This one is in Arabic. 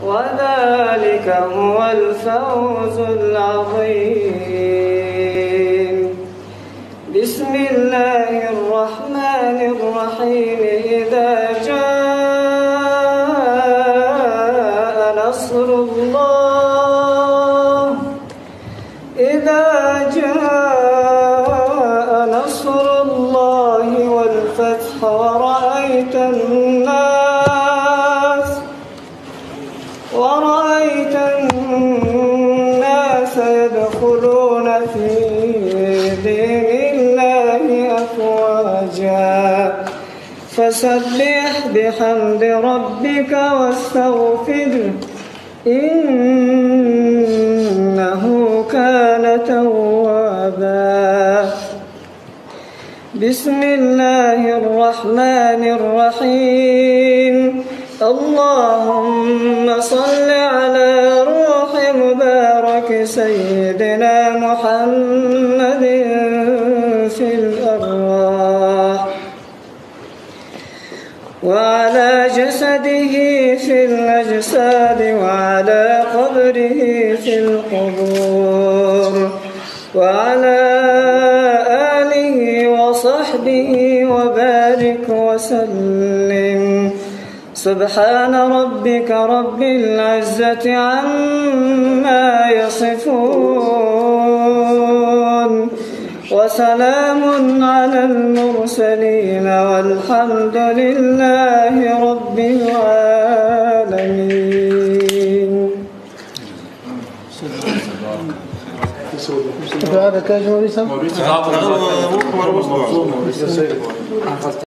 وذلك هو الفوز العظيم. بسم الله الرحمن الرحيم. إذا جاء نصر الله والفتح ورأيت الناس يدخلون في دين الله أفواجا فسبح بحمد ربك واستغفره إنه كان توابا. بسم الله الرحمن الرحيم. اللهم صل على روح مبارك سيدنا محمد في الأرواح وعلى جسده في الأجساد وعلى قبره في القبور وعلى آله وصحبه وبارك وسلم. سبحان ربك رب العزة عما يصفون وسلام على المرسلين والحمد لله رب العالمين.